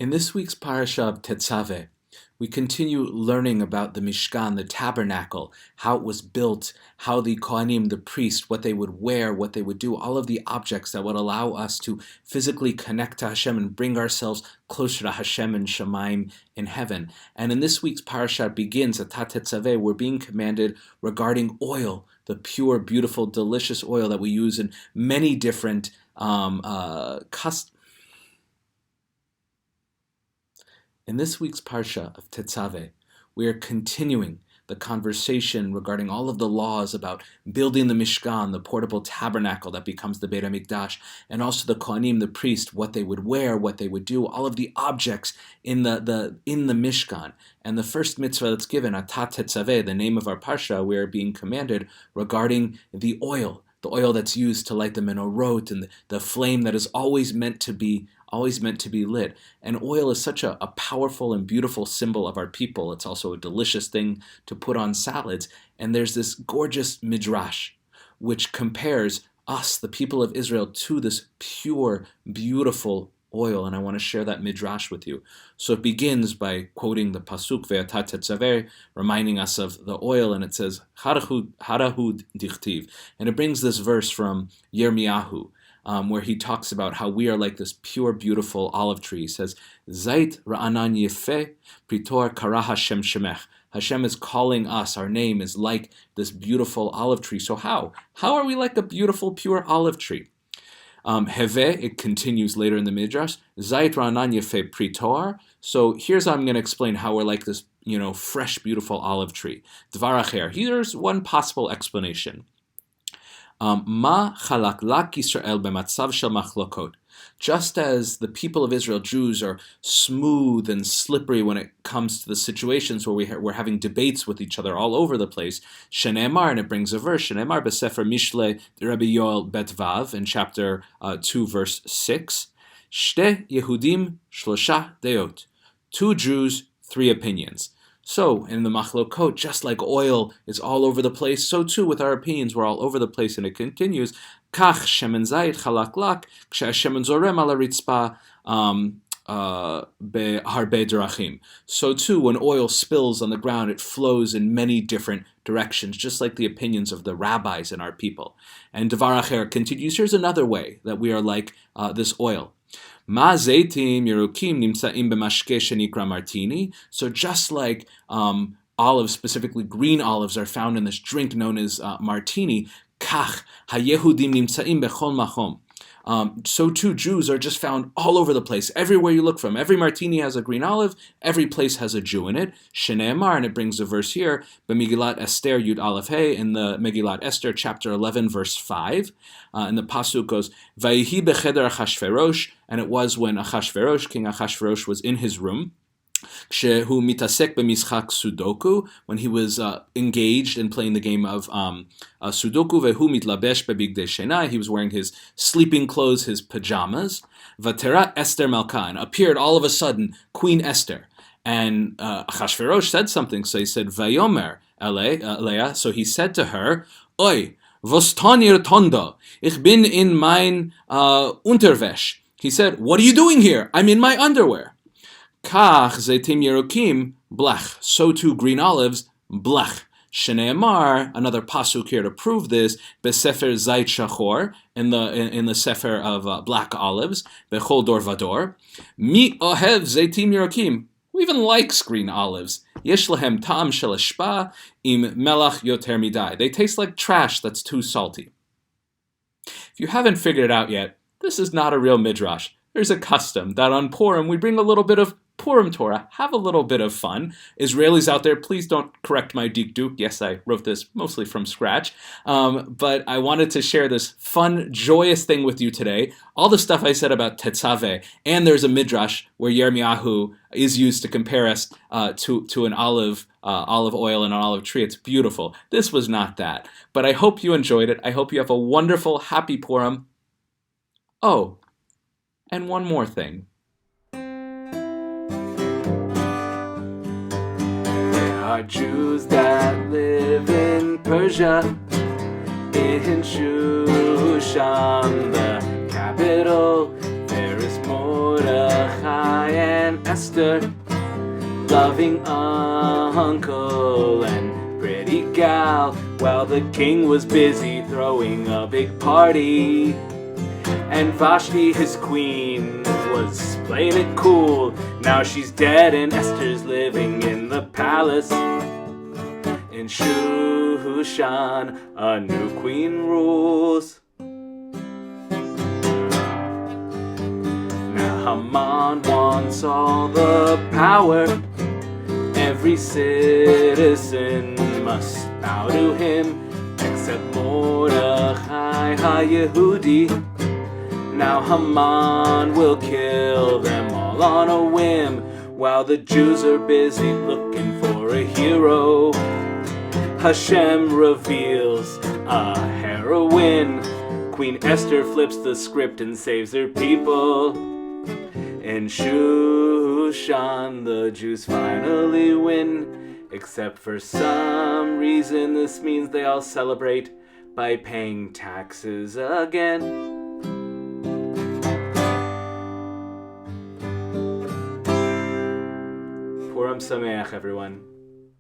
In this week's parasha of Tetzaveh, we continue learning about the Mishkan, the tabernacle, how it was built, how the Kohanim, the priest, what they would wear, what they would do, all of the objects that would allow us to physically connect to Hashem and bring ourselves closer to Hashem and Shemaim in heaven. And in this week's parasha begins at Tetzaveh, we're being commanded regarding oil, the pure, beautiful, delicious oil that we use in many different customs. In this week's Parsha of Tetzaveh, we are continuing the conversation regarding all of the laws about building the Mishkan, the portable tabernacle that becomes the Beit HaMikdash, and also the Kohanim, the priest, what they would wear, what they would do, all of the objects in the Mishkan. And the first mitzvah that's given, Atat Tetzaveh, the name of our Parsha, we are being commanded regarding the oil that's used to light the menorot and the flame that is always meant to be lit. And oil is such a powerful and beautiful symbol of our people. It's also a delicious thing to put on salads. And there's this gorgeous midrash which compares us, the people of Israel, to this pure, beautiful oil. And I want to share that midrash with you. So it begins by quoting the pasuk Ve'atat Tetzaveh, reminding us of the oil, and it says Harahud dichtiv, and it brings this verse from Yirmiyahu, where he talks about how we are like this pure, beautiful olive tree. He says, Zait ra'anan yefeh pritor kara Hashem shemech. Hashem is calling us. Our name is like this beautiful olive tree. So how? How are we like a beautiful, pure olive tree? Heve, it continues later in the Midrash, Zait ra'anan yefeh pritor. So here's how I'm going to explain how we're like this, fresh, beautiful olive tree. Dvar acher. Here's one possible explanation. Ma chalaklak Yisrael b'matzav shel machlokot. Just as the people of Israel, Jews, are smooth and slippery when it comes to the situations where we're having debates with each other all over the place, Shenemar, and it brings a verse, Shenemar b'sefer Mishle Rabbi Yoel Bet Vav, in chapter 2, verse 6, Shte Yehudim Shlosha Deot. 2 Jews, 3 opinions. So, in the machlokot, just like oil is all over the place, so too with our opinions, we're all over the place, and it continues, Kach shemen zayit chalaklak, kshe'ashemen zorem ala ritzpa beharbe derachim. So too, when oil spills on the ground, it flows in many different directions, just like the opinions of the rabbis and our people. And Devar Acher continues, here's another way that we are like this oil. Ma zeitim yerukim nimtzaim b'mashke shenikra martini. So just like olives, specifically green olives, are found in this drink known as martini, kach hayehudim nimtzaim bechol machom. So too, Jews are just found all over the place, everywhere you look from. Every martini has a green olive, every place has a Jew in it. Shene'emar, and it brings a verse here, B'Megillat Esther Yud Aleph Hey, in the Megillat Esther, chapter 11, verse 5. And the pasuk goes, Vayihi becheder Achashverosh, and it was when Achashverosh, King Achashverosh, was in his room, Kshehu mitasek b'mischak Sudoku, when he was engaged in playing the game of Sudoku, vehu mitlabesh bebigdei shena, he was wearing his sleeping clothes, his pajamas. Vatera Esther Malka, and appeared all of a sudden Queen Esther. And Achashverosh said something, so he said, Vayomer Leah, so he said to her, Oi, was tanir tondo, ich bin in mein Unterwäsch. He said, what are you doing here? I'm in my underwear. Kach zeitim yerukim blech. So too green olives blech. Shene'emar, another pasuk here to prove this, besefer zait shachor, in the sefer of black olives, bechol dor vador. Mi ohev zeitim yerukim. Who even likes green olives? Yesh lahem ta'am shel eshpa im melach yoter midai. They taste like trash that's too salty. If you haven't figured it out yet, this is not a real midrash. There's a custom that on Purim we bring a little bit of Purim Torah, have a little bit of fun. Israelis out there, please don't correct my dikduk. Yes, I wrote this mostly from scratch, but I wanted to share this fun, joyous thing with you today. All the stuff I said about Tetzaveh, and there's a midrash where Yirmiyahu is used to compare us to an olive oil and an olive tree. It's beautiful. This was not that, but I hope you enjoyed it. I hope you have a wonderful, happy Purim. Oh, and one more thing. Are Jews that live in Persia, in Shushan, the capital. There is Mordechai and Esther, loving uncle and pretty gal, while the king was busy throwing a big party. And Vashti, his queen, was playing it cool. Now she's dead and Esther's living in the palace. In Shushan, a new queen rules. Now Haman wants all the power. Every citizen must bow to him, except Mordechai HaYehudi. Now Haman will kill them all on a whim, while the Jews are busy looking for a hero. Hashem reveals a heroine. Queen Esther flips the script and saves her people. In Shushan, the Jews finally win, except for some reason this means they all celebrate by paying taxes again. Purim Sameach, everyone.